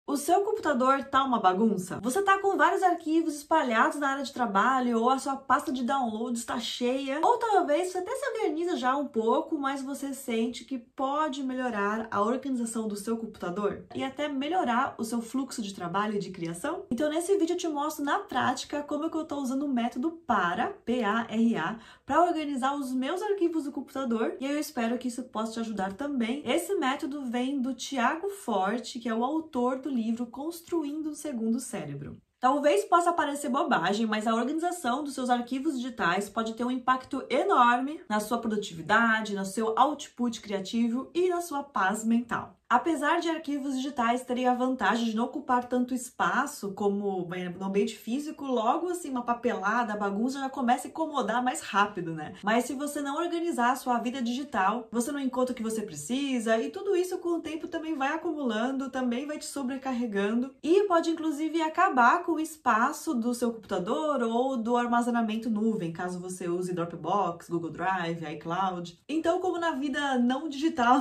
O seu computador tá uma bagunça? Você tá com vários arquivos espalhados na área de trabalho, ou a sua pasta de downloads está cheia, ou talvez você até se organiza já um pouco, mas você sente que pode melhorar a organização do seu computador e até melhorar o seu fluxo de trabalho e de criação? Então nesse vídeo eu te mostro na prática como é que eu tô usando o método PARA, P-A-R-A, para organizar os meus arquivos do computador, e eu espero que isso possa te ajudar também. Esse método vem do Tiago Forte, que é o autor do livro Construindo um Segundo Cérebro. Talvez possa parecer bobagem, mas a organização dos seus arquivos digitais pode ter um impacto enorme na sua produtividade, no seu output criativo e na sua paz mental. Apesar de arquivos digitais terem a vantagem de não ocupar tanto espaço como no ambiente físico, logo assim uma papelada, a bagunça já começa a incomodar mais rápido, né? Mas se você não organizar a sua vida digital, você não encontra o que você precisa e tudo isso com o tempo também vai acumulando, também vai te sobrecarregando e pode inclusive acabar com o espaço do seu computador ou do armazenamento nuvem, caso você use Dropbox, Google Drive, iCloud. Então, como na vida não digital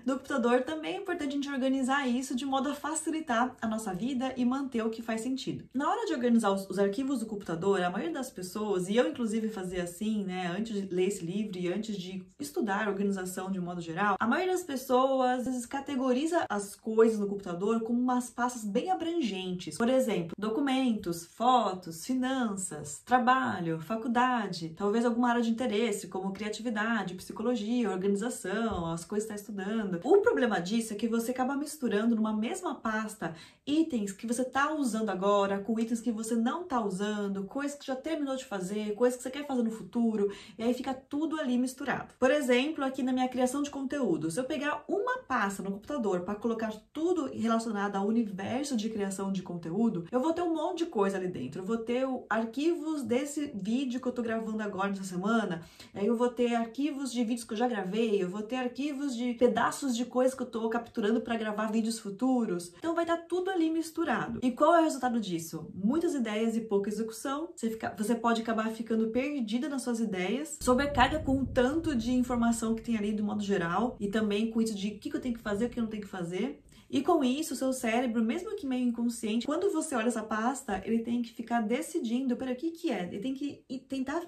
do computador, também é importante a gente organizar isso de modo a facilitar a nossa vida e manter o que faz sentido. Na hora de organizar os arquivos do computador, a maioria das pessoas, e eu inclusive fazia assim, né, antes de ler esse livro e antes de estudar organização de modo geral, a maioria das pessoas às vezes categoriza as coisas no computador como umas pastas bem abrangentes. Por exemplo, documentos, fotos, finanças, trabalho, faculdade, talvez alguma área de interesse, como criatividade, psicologia, organização, as coisas que está estudando. O problema disso é que você acaba misturando numa mesma pasta itens que você está usando agora com itens que você não está usando, coisas que já terminou de fazer, coisas que você quer fazer no futuro, e aí fica tudo ali misturado. Por exemplo, aqui na minha criação de conteúdo, se eu pegar uma pasta no computador para colocar tudo relacionado ao universo de criação de conteúdo, eu vou ter um monte de coisa ali dentro. Eu vou ter arquivos desse vídeo que eu tô gravando agora nessa semana, aí eu vou ter arquivos de vídeos que eu já gravei, eu vou ter arquivos de pedaços de coisas que eu tô capturando para gravar vídeos futuros. Então vai estar tudo ali misturado. E qual é o resultado disso? Muitas ideias e pouca execução. Você pode acabar ficando perdida nas suas ideias, sobrecarga com o tanto de informação que tem ali do modo geral e também com isso de o que eu tenho que fazer, o que eu não tenho que fazer. E com isso, o seu cérebro, mesmo que meio inconsciente, quando você olha essa pasta, ele tem que ficar decidindo, peraí, o que é? Ele tem que tentar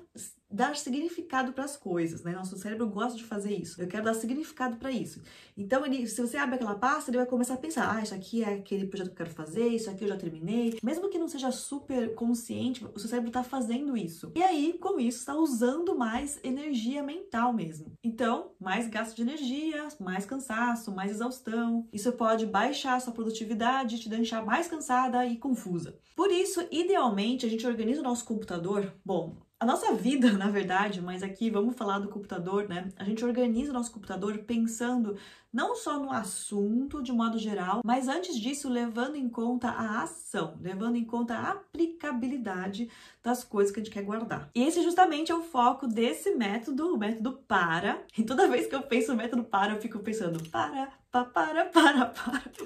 dar significado para as coisas, né? Nosso cérebro gosta de fazer isso. Eu quero dar significado para isso. Então, se você abre aquela pasta, ele vai começar a pensar, isso aqui é aquele projeto que eu quero fazer, isso aqui eu já terminei. Mesmo que não seja super consciente, o seu cérebro está fazendo isso. E aí, com isso, está usando mais energia mental mesmo. Então, mais gasto de energia, mais cansaço, mais exaustão. Isso pode baixar a sua produtividade, te deixar mais cansada e confusa. Por isso, idealmente, a gente organiza o nosso computador. Bom, a nossa vida, na verdade, mas aqui vamos falar do computador, né? A gente organiza o nosso computador pensando não só no assunto de modo geral, mas antes disso levando em conta a ação, levando em conta a aplicabilidade das coisas que a gente quer guardar. E esse justamente é o foco desse método, o método PARA. E toda vez que eu penso no método PARA, eu fico pensando para.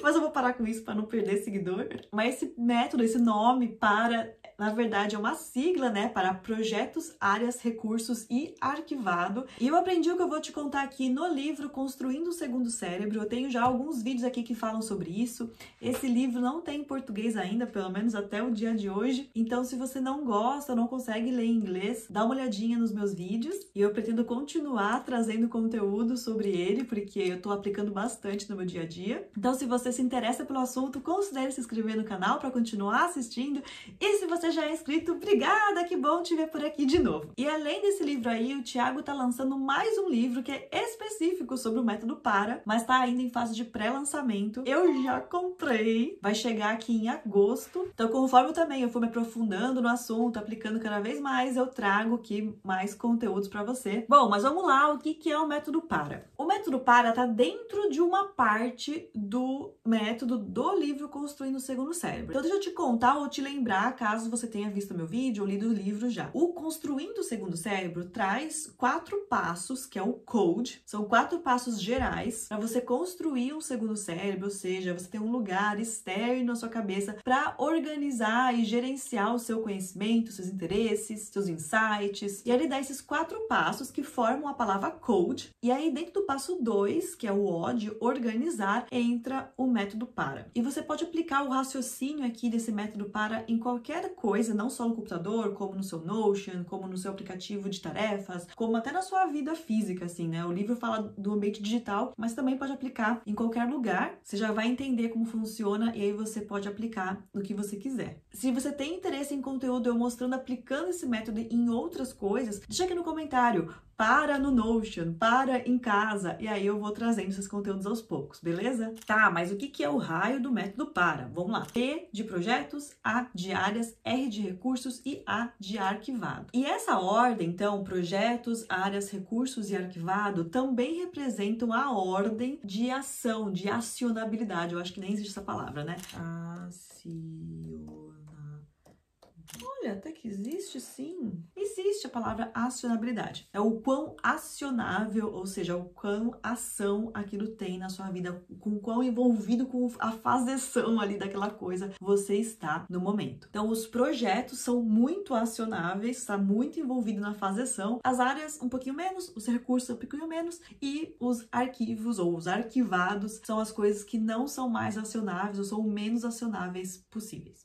Mas eu vou parar com isso para não perder seguidor. Mas esse método, esse nome PARA, na verdade é uma sigla, né, para projetos, áreas, recursos e arquivado. E eu aprendi o que eu vou te contar aqui no livro Construindo o Segundo Cérebro. Eu tenho já alguns vídeos aqui que falam sobre isso. Esse livro não tem em português ainda, pelo menos até o dia de hoje. Então, se você não gosta, não consegue ler em inglês, dá uma olhadinha nos meus vídeos. E eu pretendo continuar trazendo conteúdo sobre ele, porque eu tô aplicando bastante no meu dia a dia. Então, se você se interessa pelo assunto, considere se inscrever no canal para continuar assistindo. E se você já é inscrito, obrigada, que bom te ver por aqui de novo. E além desse livro aí, o Tiago tá lançando mais um livro que é específico sobre o método PARA, mas tá ainda em fase de pré-lançamento. Eu já comprei, vai chegar aqui em agosto. Então, conforme eu for me aprofundando no assunto, aplicando cada vez mais, eu trago aqui mais conteúdos para você. Bom, mas vamos lá, o que é o método PARA? O método PARA tá dentro de uma parte do método do livro Construindo o Segundo Cérebro. Então, deixa eu te contar ou te lembrar, caso você tenha visto meu vídeo ou lido o livro já. O Construindo o Segundo Cérebro traz 4 passos, que é o code, são 4 passos gerais para você construir um segundo cérebro, ou seja, você tem um lugar externo à sua cabeça para organizar e gerenciar o seu conhecimento, seus interesses, seus insights. E ele dá esses 4 passos que formam a palavra code. E aí, dentro do passo 2, que é o O de organizar, entra o método PARA. E você pode aplicar o raciocínio aqui desse método PARA em qualquer coisa, não só no computador, como no seu Notion, como no seu aplicativo de tarefas, como até na sua vida física, assim, né? O livro fala do ambiente digital, mas também pode aplicar em qualquer lugar. Você já vai entender como funciona e aí você pode aplicar no que você quiser. Se você tem interesse em conteúdo eu mostrando, aplicando esse método em outras coisas, deixa aqui no comentário. Para no Notion, para em casa, e aí eu vou trazendo esses conteúdos aos poucos, beleza? Tá, mas o que é o raio do método PARA? Vamos lá. P de projetos, A de áreas, R de recursos e A de arquivado. E essa ordem, então, projetos, áreas, recursos e arquivado, também representam a ordem de ação, de acionabilidade. Eu acho que nem existe essa palavra, né? Olha, até que existe sim. Existe a palavra acionabilidade. É o quão acionável, ou seja, o quão ação aquilo tem na sua vida, com o quão envolvido com a fazeção ali daquela coisa você está no momento. Então, os projetos são muito acionáveis, está muito envolvido na fazeção. As áreas, um pouquinho menos, os recursos, um pouquinho menos, e os arquivos ou os arquivados são as coisas que não são mais acionáveis ou são menos acionáveis possíveis.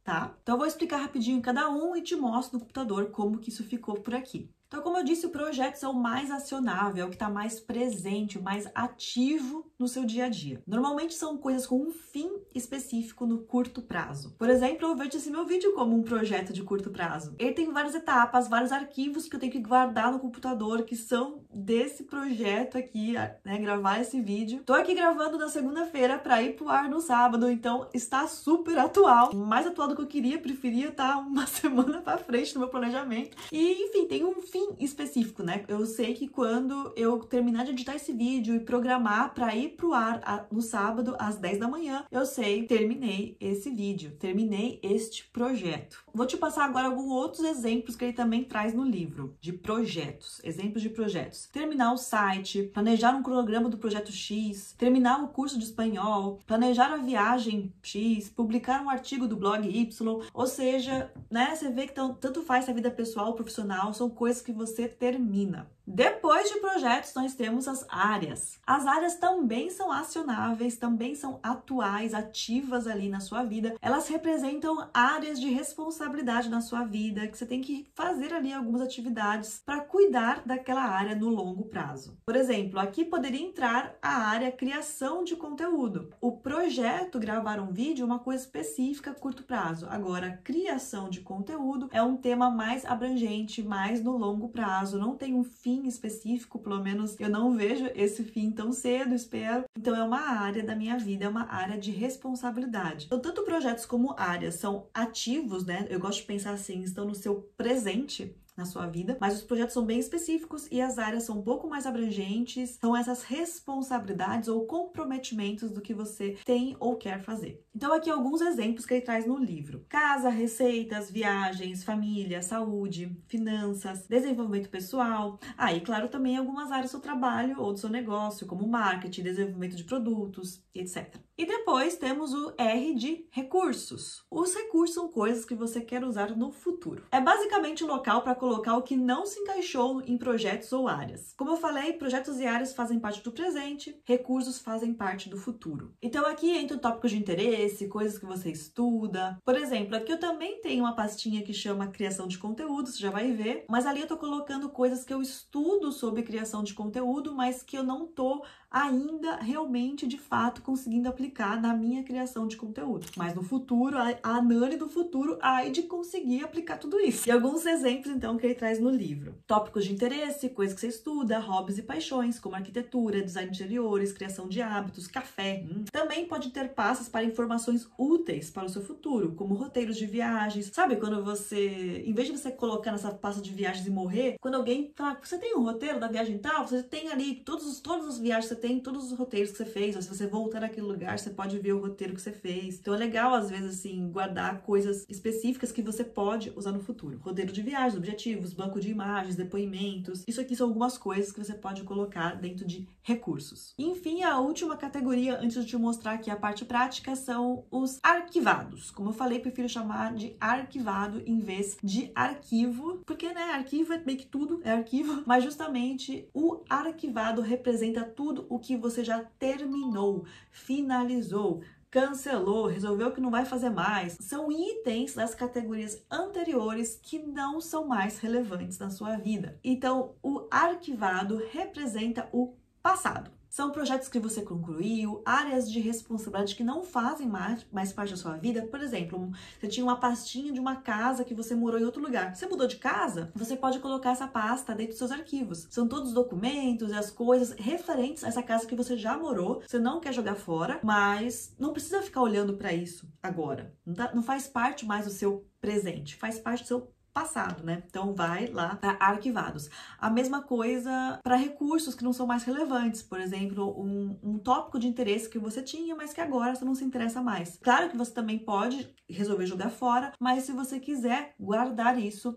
Tá? Então eu vou explicar rapidinho cada um e te mostro no computador como que isso ficou por aqui. Então, como eu disse, o projeto é o mais acionável, é o que está mais presente, o mais ativo no seu dia a dia. Normalmente são coisas com um fim específico no curto prazo. Por exemplo, eu vejo esse meu vídeo como um projeto de curto prazo. Ele tem várias etapas, vários arquivos que eu tenho que guardar no computador, que são desse projeto aqui, né, gravar esse vídeo. Tô aqui gravando na segunda-feira para ir pro ar no sábado, então está super atual, mais atual do que eu preferia estar uma semana para frente no meu planejamento. E, enfim, tem um fim específico, né? Eu sei que quando eu terminar de editar esse vídeo e programar para ir pro ar no sábado às 10 da manhã, eu sei, terminei esse vídeo, terminei este projeto. Vou te passar agora alguns outros exemplos que ele também traz no livro, de projetos, exemplos de projetos. Terminar o site, planejar um cronograma do projeto X, terminar o curso de espanhol, planejar a viagem X, publicar um artigo do blog Y, ou seja, né, você vê que tanto faz se a vida pessoal ou profissional, são coisas que você termina. Depois de projetos, nós temos as áreas. As áreas também são acionáveis, também são atuais, ativas ali na sua vida. Elas representam áreas de responsabilidade na sua vida, que você tem que fazer ali algumas atividades para cuidar daquela área no longo prazo. Por exemplo, aqui poderia entrar a área criação de conteúdo. O projeto gravar um vídeo é uma coisa específica a curto prazo. Agora, criação de conteúdo é um tema mais abrangente, mais no longo prazo, não tem um fim específico, pelo menos eu não vejo esse fim tão cedo, espero. Então é uma área da minha vida, é uma área de responsabilidade. Então tanto projetos como áreas são ativos, né? Eu gosto de pensar assim, estão no seu presente na sua vida, mas os projetos são bem específicos e as áreas são um pouco mais abrangentes, são essas responsabilidades ou comprometimentos do que você tem ou quer fazer. Então aqui alguns exemplos que ele traz no livro. Casa, receitas, viagens, família, saúde, finanças, desenvolvimento pessoal. E claro, também algumas áreas do seu trabalho ou do seu negócio, como marketing, desenvolvimento de produtos, etc. E depois temos o R de recursos. Os recursos são coisas que você quer usar no futuro. É basicamente um local para colocar o que não se encaixou em projetos ou áreas. Como eu falei, projetos e áreas fazem parte do presente, recursos fazem parte do futuro. Então aqui entra o tópico de interesse, coisas que você estuda. Por exemplo, aqui eu também tenho uma pastinha que chama criação de conteúdo, você já vai ver, mas ali eu tô colocando coisas que eu estudo sobre criação de conteúdo, mas que eu não tô ainda realmente, de fato, conseguindo aplicar na minha criação de conteúdo. Mas no futuro, a Nani do futuro, ai de conseguir aplicar tudo isso. E alguns exemplos, então, que ele traz no livro. Tópicos de interesse, coisas que você estuda, hobbies e paixões, como arquitetura, design de interiores, criação de hábitos, café. Também pode ter pastas para informações úteis para o seu futuro, como roteiros de viagens. Sabe quando você, em vez de você colocar nessa pasta de viagens e morrer, quando alguém fala, você tem um roteiro da viagem tal? Você tem ali todas as viagens que você tem, todos os roteiros que você fez. Ou se você voltar naquele lugar, você pode ver o roteiro que você fez. Então é legal, às vezes, assim, guardar coisas específicas que você pode usar no futuro. Roteiro de viagens, objetivos, banco de imagens, depoimentos. Isso aqui são algumas coisas que você pode colocar dentro de recursos. E, enfim, a última categoria, antes de te mostrar aqui a parte prática, são os arquivados. Como eu falei, prefiro chamar de arquivado em vez de arquivo, porque, né, arquivo é meio que tudo, é arquivo, mas justamente o arquivado representa tudo tudo o que você já terminou, finalizou, cancelou, resolveu que não vai fazer mais. São itens das categorias anteriores que não são mais relevantes na sua vida. Então, o arquivado representa o passado. São projetos que você concluiu, áreas de responsabilidade que não fazem mais parte da sua vida. Por exemplo, você tinha uma pastinha de uma casa que você morou em outro lugar. Você mudou de casa? Você pode colocar essa pasta dentro dos seus arquivos. São todos os documentos e as coisas referentes a essa casa que você já morou. Você não quer jogar fora, mas não precisa ficar olhando para isso agora. Não faz parte mais do seu presente, faz parte do seu passado, né? Então vai lá para arquivados. A mesma coisa para recursos que não são mais relevantes. Por exemplo, um tópico de interesse que você tinha, mas que agora você não se interessa mais. Claro que você também pode resolver jogar fora, mas se você quiser guardar isso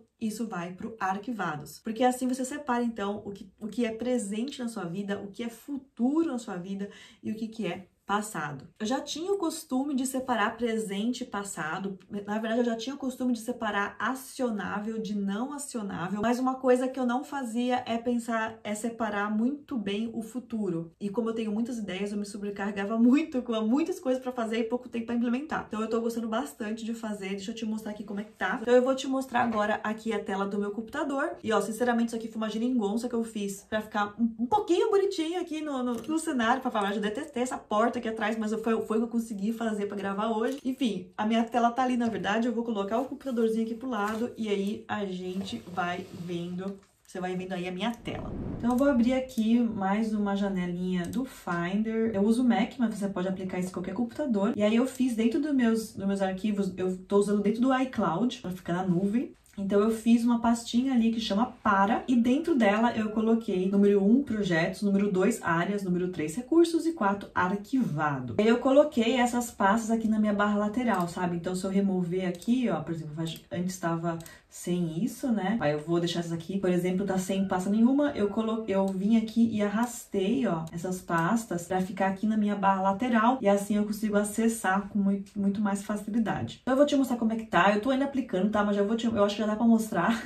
vai para o arquivados. Porque assim você separa, então, o que é presente na sua vida, o que é futuro na sua vida e o que é passado. Eu já tinha o costume de separar presente e passado. Na verdade, eu já tinha o costume de separar acionável de não acionável. Mas uma coisa que eu não fazia é separar muito bem o futuro. E como eu tenho muitas ideias, eu me sobrecarregava muito, com muitas coisas para fazer e pouco tempo para implementar. Então eu tô gostando bastante de fazer. Deixa eu te mostrar aqui como é que tá. Então eu vou te mostrar agora aqui a tela do meu computador. E ó, sinceramente, isso aqui foi uma geringonça que eu fiz para ficar um pouquinho bonitinho aqui no cenário. Pra falar, eu detestei essa porta aqui atrás, mas foi o que eu consegui fazer para gravar hoje. Enfim, a minha tela tá ali, na verdade. Eu vou colocar o computadorzinho aqui pro lado e aí a gente vai vendo. Você vai vendo aí a minha tela. Então eu vou abrir aqui mais uma janelinha do Finder. Eu uso o Mac, mas você pode aplicar isso em qualquer computador. E aí eu fiz dentro dos meus arquivos, eu tô usando dentro do iCloud para ficar na nuvem. Então eu fiz uma pastinha ali que chama Para, e dentro dela eu coloquei número 1, projetos, número 2, áreas, número 3, recursos e 4, arquivado. Aí eu coloquei essas pastas aqui na minha barra lateral, sabe? Então se eu remover aqui, ó, por exemplo, antes estava sem isso, né? Aí eu vou deixar essas aqui, por exemplo, tá sem pasta nenhuma, eu vim aqui e arrastei, ó, essas pastas pra ficar aqui na minha barra lateral, e assim eu consigo acessar com muito mais facilidade. Então eu vou te mostrar como é que tá, eu tô ainda aplicando, tá? Mas eu acho que já dá pra mostrar.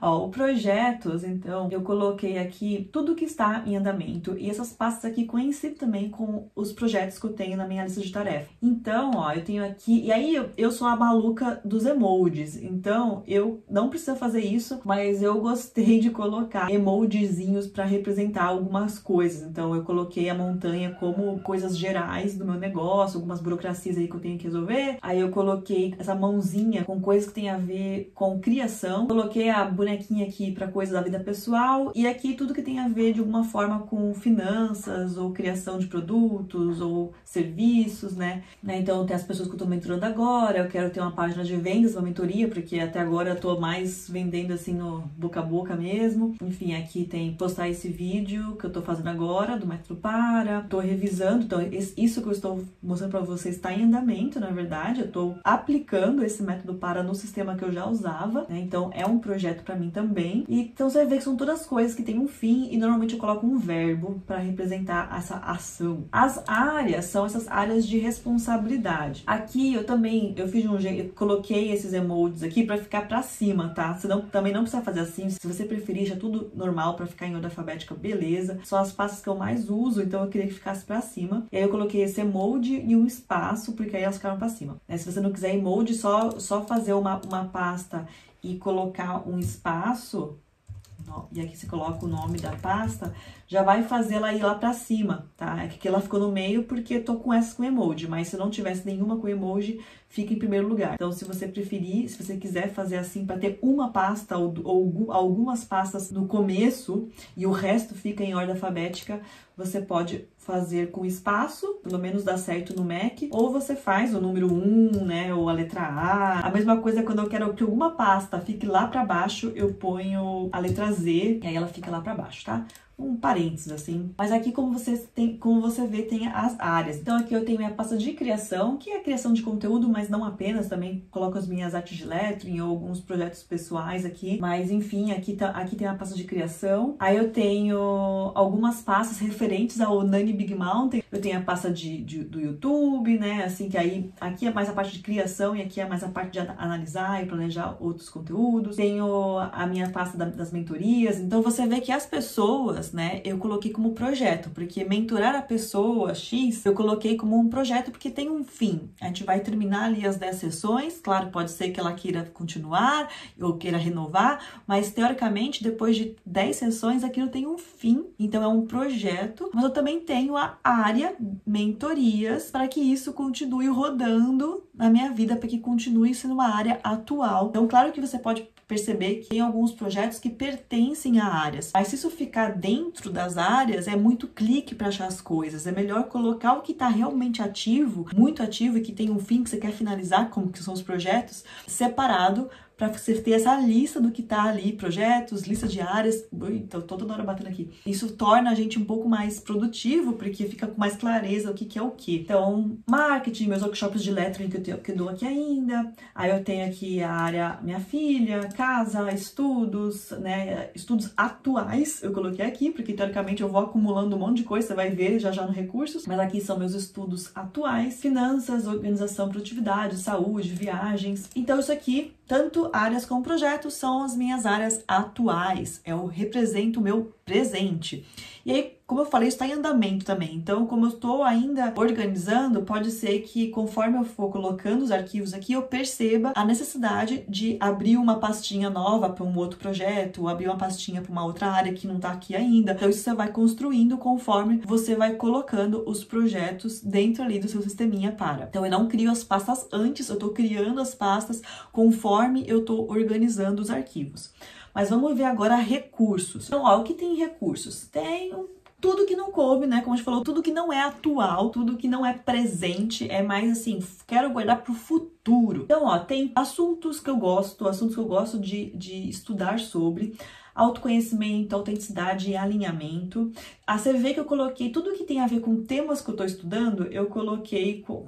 Ó, o projetos, então, eu coloquei aqui tudo que está em andamento, e essas pastas aqui coincidem também com os projetos que eu tenho na minha lista de tarefa. Então, ó, eu tenho aqui, e aí eu sou a maluca dos emojis, então eu não precisa fazer isso, mas eu gostei de colocar emojizinhos para representar algumas coisas. Então eu coloquei a montanha como coisas gerais do meu negócio, algumas burocracias aí que eu tenho que resolver. Aí eu coloquei essa mãozinha com coisas que tem a ver com criação. Coloquei a bonequinha aqui para coisas da vida pessoal, e aqui tudo que tem a ver de alguma forma com finanças ou criação de produtos ou serviços, né? Então tem as pessoas que eu tô mentorando agora, eu quero ter uma página de vendas, uma mentoria, porque até agora eu tô mais vendendo assim no boca a boca mesmo. Enfim, aqui tem postar esse vídeo que eu tô fazendo agora do método Para. Tô revisando, então isso que eu estou mostrando pra vocês está em andamento, na verdade. Eu tô aplicando esse método Para no sistema que eu já usava, né? Então é um projeto pra mim também. E então você vai ver que são todas coisas que têm um fim, e normalmente eu coloco um verbo para representar essa ação. As áreas são essas áreas de responsabilidade. Aqui eu fiz de um jeito, eu coloquei esses emojis aqui para ficar pra cima, tá? Você também não precisa fazer assim. Se você preferir, já tudo normal para ficar em ordem alfabética, beleza. São as pastas que eu mais uso, então eu queria que ficasse pra cima. E aí eu coloquei esse emoji e um espaço, porque aí elas ficaram pra cima. Se você não quiser emoji, só fazer uma pasta e colocar um espaço, e aqui você coloca o nome da pasta, já vai fazer ela ir lá pra cima, tá? É que aqui ela ficou no meio porque eu tô com essas com emoji, mas se não tivesse nenhuma com emoji, fica em primeiro lugar. Então, se você preferir, se você quiser fazer assim para ter uma pasta ou algumas pastas no começo e o resto fica em ordem alfabética, você pode fazer com espaço, pelo menos dá certo no Mac, ou você faz o número 1, né, ou a letra A. A mesma coisa quando eu quero que alguma pasta fique lá para baixo, eu ponho a letra Z, e aí ela fica lá para baixo, tá? Um parênteses, assim. Mas aqui, como você vê, tem as áreas. Então, aqui eu tenho minha pasta de criação, que é a criação de conteúdo, mas não apenas, também coloco as minhas artes de lettering ou alguns projetos pessoais aqui. Mas, enfim, aqui tem a pasta de criação. Aí eu tenho algumas pastas referentes ao Nani Big Mountain. Eu tenho a pasta do YouTube, né? Assim, que aí, aqui é mais a parte de criação e aqui é mais a parte de analisar e planejar outros conteúdos. Tenho a minha pasta das mentorias. Então, você vê que as pessoas pessoas, né, eu coloquei como projeto, porque mentorar a pessoa X, eu coloquei como um projeto porque tem um fim. A gente vai terminar ali as 10 sessões, claro, pode ser que ela queira continuar ou queira renovar, mas teoricamente, depois de 10 sessões, aquilo tem um fim, então é um projeto, mas eu também tenho a área mentorias para que isso continue rodando na minha vida, para que continue sendo uma área atual. Então, claro que você pode perceber que tem alguns projetos que pertencem a áreas, mas se isso ficar dentro das áreas, é muito clique para achar as coisas. É melhor colocar o que está realmente ativo, muito ativo e que tem um fim que você quer finalizar, como que são os projetos, separado, para você ter essa lista do que tá ali, projetos, lista de áreas. Então, toda hora batendo aqui. Isso torna a gente um pouco mais produtivo, porque fica com mais clareza o que é o que. Então, marketing, meus workshops de lettering que eu dou aqui ainda. Aí eu tenho aqui a área minha filha, casa, estudos, né? Estudos atuais, eu coloquei aqui, porque teoricamente eu vou acumulando um monte de coisa, você vai ver já no recursos. Mas aqui são meus estudos atuais, finanças, organização, produtividade, saúde, viagens. Então, isso aqui, tanto áreas como projetos, são as minhas áreas atuais. Eu represento o meu presente. E aí, como eu falei, isso está em andamento também. Então, como eu estou ainda organizando, pode ser que conforme eu for colocando os arquivos aqui, eu perceba a necessidade de abrir uma pastinha nova para um outro projeto, ou abrir uma pastinha para uma outra área que não está aqui ainda. Então, isso você vai construindo conforme você vai colocando os projetos dentro ali do seu sisteminha para. Então, eu não crio as pastas antes, eu estou criando as pastas conforme eu estou organizando os arquivos. Mas vamos ver agora recursos. Então, ó, o que tem recursos? Tem tudo que não coube, né? Como a gente falou, tudo que não é atual, tudo que não é presente, é mais assim, quero guardar para o futuro. Então, ó, tem assuntos que eu gosto de estudar sobre. Autoconhecimento, autenticidade e alinhamento. Você vê que eu coloquei tudo que tem a ver com temas que eu tô estudando, eu coloquei com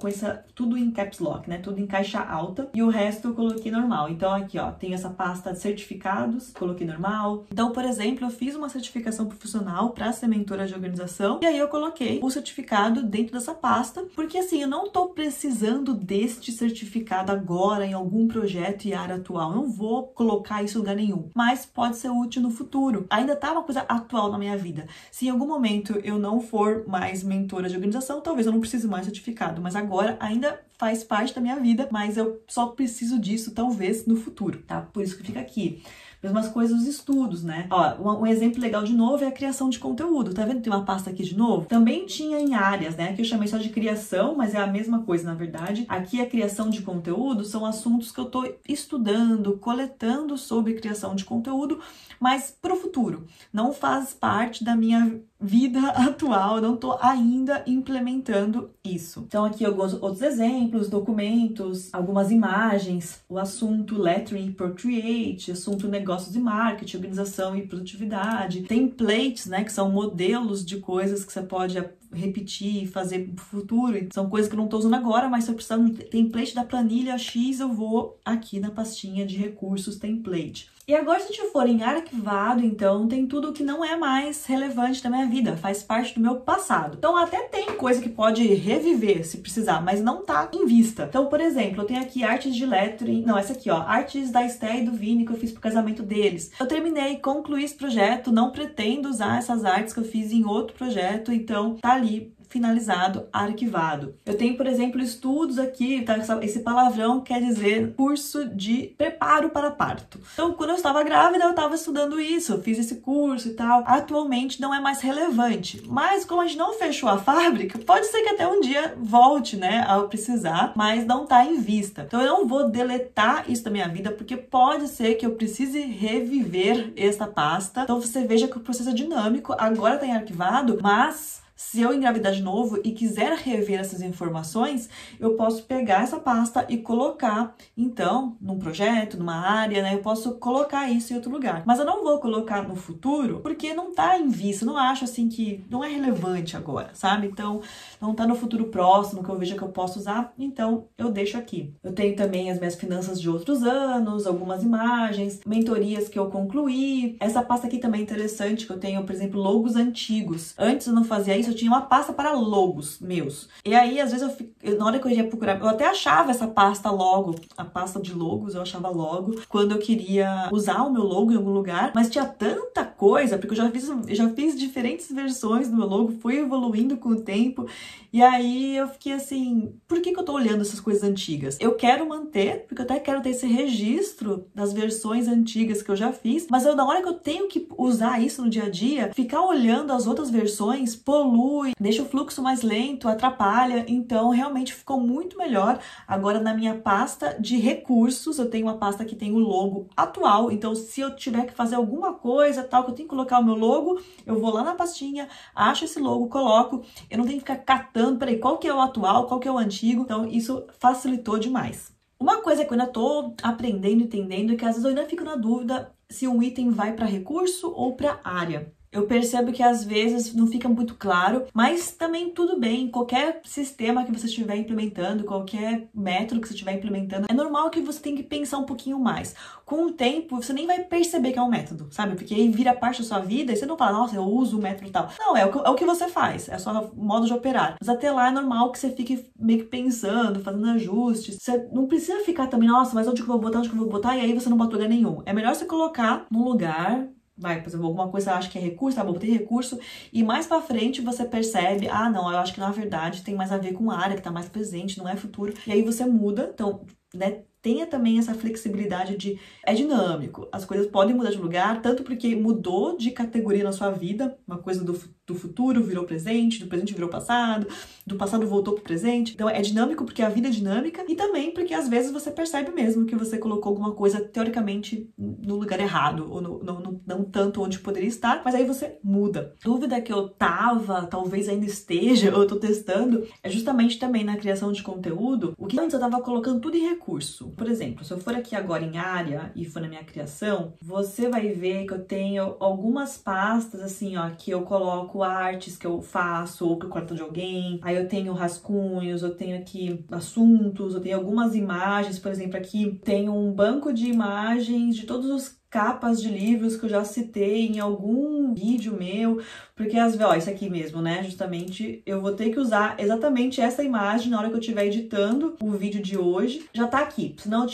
tudo em caps lock, né? Tudo em caixa alta. E o resto eu coloquei normal. Então aqui, ó, tem essa pasta de certificados, coloquei normal. Então, por exemplo, eu fiz uma certificação profissional para ser mentora de organização. E aí eu coloquei o certificado dentro dessa pasta, porque assim, eu não tô precisando deste certificado agora em algum projeto e área atual. Eu não vou colocar isso em lugar nenhum. Mas pode ser útil no futuro. Ainda tá uma coisa atual na minha vida. Se em algum momento eu não for mais mentora de organização, talvez eu não precise mais certificado, mas agora ainda faz parte da minha vida, mas eu só preciso disso talvez no futuro, tá? Por isso que fica aqui. Mesmas coisas os estudos, né? Ó, um exemplo legal de novo é a criação de conteúdo. Tá vendo? Tem uma pasta aqui de novo. Também tinha em áreas, né? Aqui eu chamei só de criação, mas é a mesma coisa, na verdade. Aqui a criação de conteúdo são assuntos que eu tô estudando, coletando sobre criação de conteúdo, mas pro futuro. Não faz parte da minha vida atual, eu não tô ainda implementando isso. Então aqui alguns outros exemplos, documentos, algumas imagens, o assunto Lettering e Procreate, assunto negócios e marketing, organização e produtividade, templates, né, que são modelos de coisas que você pode repetir e fazer pro futuro. São coisas que eu não tô usando agora, mas se eu precisar de template da planilha X, eu vou aqui na pastinha de recursos template. E agora, se a gente for em arquivado, então, tem tudo que não é mais relevante da minha vida, faz parte do meu passado. Então, até tem coisa que pode reviver, se precisar, mas não tá em vista. Então, por exemplo, eu tenho aqui artes de lettering, não, essa aqui, ó, artes da Esté e do Vini que eu fiz pro casamento deles. Eu terminei, concluí esse projeto, não pretendo usar essas artes que eu fiz em outro projeto, então tá ali finalizado, arquivado. Eu tenho, por exemplo, estudos aqui, tá? Esse palavrão quer dizer curso de preparo para parto. Então, quando eu estava grávida, eu estava estudando isso, eu fiz esse curso e tal. Atualmente não é mais relevante, mas como a gente não fechou a fábrica, pode ser que até um dia volte, né, ao precisar, mas não tá em vista. Então, eu não vou deletar isso da minha vida, porque pode ser que eu precise reviver essa pasta. Então, você veja que o processo é dinâmico, agora tá em arquivado, mas se eu engravidar de novo e quiser rever essas informações, eu posso pegar essa pasta e colocar, então, num projeto, numa área, né? Eu posso colocar isso em outro lugar. Mas eu não vou colocar no futuro, porque não tá em vista, eu não acho assim que não é relevante agora, sabe? Então, não tá no futuro próximo que eu veja que eu posso usar, então eu deixo aqui. Eu tenho também as minhas finanças de outros anos, algumas imagens, mentorias que eu concluí. Essa pasta aqui também é interessante, que eu tenho, por exemplo, logos antigos. Antes eu não fazia isso, eu tinha uma pasta para logos meus. E aí, às vezes, na hora que eu ia procurar, eu até achava essa pasta logo, a pasta de logos, eu achava logo, quando eu queria usar o meu logo em algum lugar, mas tinha tanta coisa, porque eu já fiz diferentes versões do meu logo, fui evoluindo com o tempo, e aí eu fiquei assim, por que eu tô olhando essas coisas antigas? Eu quero manter, porque eu até quero ter esse registro das versões antigas que eu já fiz, mas na hora que eu tenho que usar isso no dia a dia, ficar olhando as outras versões polui, deixa o fluxo mais lento, atrapalha, então realmente ficou muito melhor. Agora na minha pasta de recursos, eu tenho uma pasta que tem o logo atual, então se eu tiver que fazer alguma coisa tal, que eu tenho que colocar o meu logo, eu vou lá na pastinha, acho esse logo, coloco, eu não tenho que ficar catando, peraí, qual que é o atual, qual que é o antigo, então isso facilitou demais. Uma coisa que eu ainda tô aprendendo, entendendo, é que às vezes eu ainda fico na dúvida se um item vai para recurso ou para área. Eu percebo que às vezes não fica muito claro, mas também tudo bem, qualquer sistema que você estiver implementando, qualquer método que você estiver implementando, é normal que você tenha que pensar um pouquinho mais. Com o tempo, você nem vai perceber que é um método, sabe? Porque aí vira parte da sua vida e você não fala, nossa, eu uso o método tal. Não, é o que você faz, é o seu modo de operar. Mas até lá é normal que você fique meio que pensando, fazendo ajustes. Você não precisa ficar também, nossa, mas onde que eu vou botar, onde que eu vou botar? E aí você não bota lugar nenhum. É melhor você colocar num lugar. Vai, por exemplo, alguma coisa acha que é recurso, tá bom, tem recurso, e mais pra frente você percebe, ah, não, eu acho que na verdade tem mais a ver com a área que tá mais presente, não é futuro, e aí você muda, então, né, tenha também essa flexibilidade de... É dinâmico, as coisas podem mudar de lugar, tanto porque mudou de categoria na sua vida, uma coisa do futuro virou presente, do presente virou passado, do passado voltou pro presente. Então é dinâmico porque a vida é dinâmica e também porque às vezes você percebe mesmo que você colocou alguma coisa teoricamente no lugar errado, ou não tanto onde poderia estar, mas aí você muda. Dúvida que eu tava, talvez ainda esteja, ou eu tô testando, é justamente também na criação de conteúdo, o que antes eu tava colocando tudo em recurso. Por exemplo, se eu for aqui agora em área e for na minha criação, você vai ver que eu tenho algumas pastas assim, ó, que eu coloco artes que eu faço ou que eu corto de alguém. Aí eu tenho rascunhos, eu tenho aqui assuntos, eu tenho algumas imagens, por exemplo, aqui tenho um banco de imagens de todos os capas de livros que eu já citei em algum vídeo meu, porque às vezes, ó, isso aqui mesmo, né, justamente, eu vou ter que usar exatamente essa imagem na hora que eu estiver editando o vídeo de hoje, já tá aqui, senão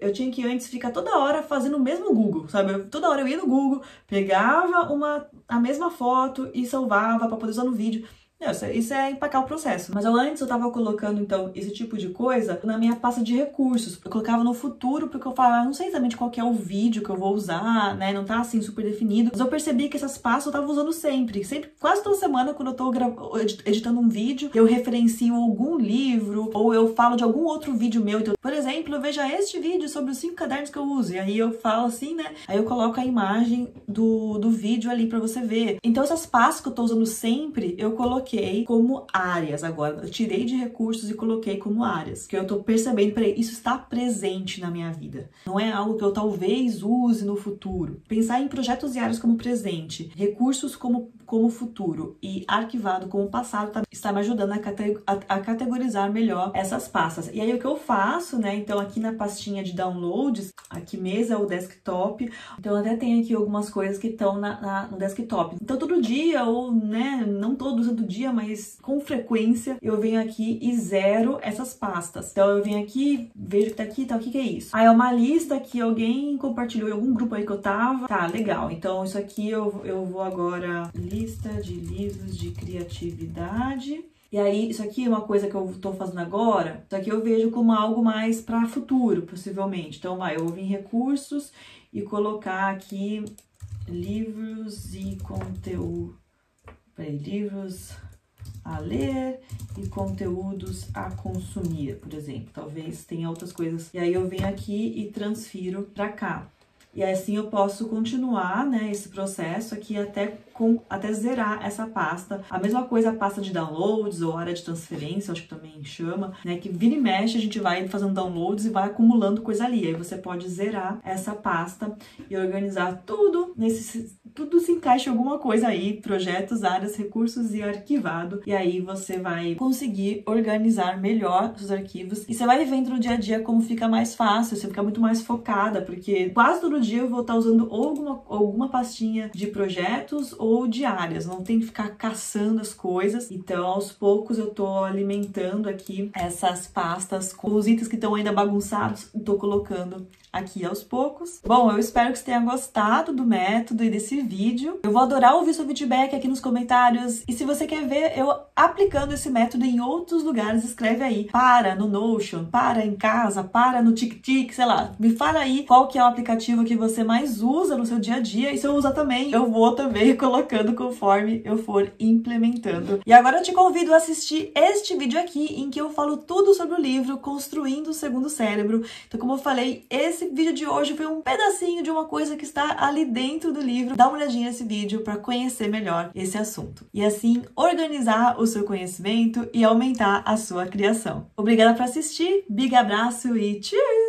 eu tinha que antes ficar toda hora fazendo o mesmo Google, sabe, toda hora eu ia no Google, pegava a mesma foto e salvava para poder usar no vídeo. Isso é empacar o processo. Mas antes eu tava colocando, então, esse tipo de coisa na minha pasta de recursos. Eu colocava no futuro, porque eu falava, não sei exatamente qual que é o vídeo que eu vou usar, né? Não tá, assim, super definido. Mas eu percebi que essas pastas eu tava usando sempre. Sempre, quase toda semana, quando eu tô editando um vídeo, eu referencio algum livro, ou eu falo de algum outro vídeo meu. Então, por exemplo, eu vejo este vídeo sobre os 5 cadernos que eu uso. E aí eu falo assim, né? Aí eu coloco a imagem do vídeo ali pra você ver. Então, essas pastas que eu tô usando sempre, eu coloquei como áreas agora. Eu tirei de recursos e coloquei como áreas. Que eu tô percebendo, peraí, isso está presente na minha vida. Não é algo que eu talvez use no futuro. Pensar em projetos e áreas como presente, recursos como futuro e arquivado como passado está me ajudando a categorizar melhor essas pastas. E aí o que eu faço, né? Então aqui na pastinha de downloads, aqui mesa é o desktop, então eu até tenho aqui algumas coisas que estão no desktop. Então todo dia, ou né, não todo santo dia, mas com frequência eu venho aqui e zero essas pastas. Então eu venho aqui, vejo que tá aqui, tá, o que é isso? Aí é uma lista que alguém compartilhou em algum grupo aí que eu tava. Tá, legal. Então isso aqui eu vou agora... Lista de livros de criatividade. E aí, isso aqui é uma coisa que eu tô fazendo agora. Isso aqui eu vejo como algo mais para futuro, possivelmente. Então, eu vou vir em recursos e colocar aqui livros e conteúdo. Peraí, livros a ler e conteúdos a consumir, por exemplo. Talvez tenha outras coisas. E aí eu venho aqui e transfiro para cá. E assim eu posso continuar, né, esse processo aqui até zerar essa pasta. A mesma coisa a pasta de downloads ou área de transferência, acho que também chama, né, que vira e mexe a gente vai fazendo downloads e vai acumulando coisa ali. Aí você pode zerar essa pasta e organizar tudo tudo se encaixa em alguma coisa aí, projetos, áreas, recursos e arquivado. E aí você vai conseguir organizar melhor os arquivos e você vai vendo no dia a dia como fica mais fácil, você fica muito mais focada, porque quase todo dia eu vou estar usando ou alguma pastinha de projetos ou de áreas, não tem que ficar caçando as coisas. Então, aos poucos eu tô alimentando aqui essas pastas com os itens que estão ainda bagunçados, tô colocando aqui aos poucos. Bom, eu espero que você tenha gostado do método e desse vídeo. Eu vou adorar ouvir seu feedback aqui nos comentários. E se você quer ver eu aplicando esse método em outros lugares, escreve aí. Para no Notion, para em casa, para no TikTok, sei lá. Me fala aí qual que é o aplicativo que você mais usa no seu dia a dia. E se eu usar também, eu vou também colocando conforme eu for implementando. E agora eu te convido a assistir este vídeo aqui, em que eu falo tudo sobre o livro Construindo o Segundo Cérebro. Então, como eu falei, esse vídeo de hoje foi um pedacinho de uma coisa que está ali dentro do livro. Dá uma olhadinha nesse vídeo para conhecer melhor esse assunto. E assim, organizar o seu conhecimento e aumentar a sua criação. Obrigada por assistir, big abraço e tchau!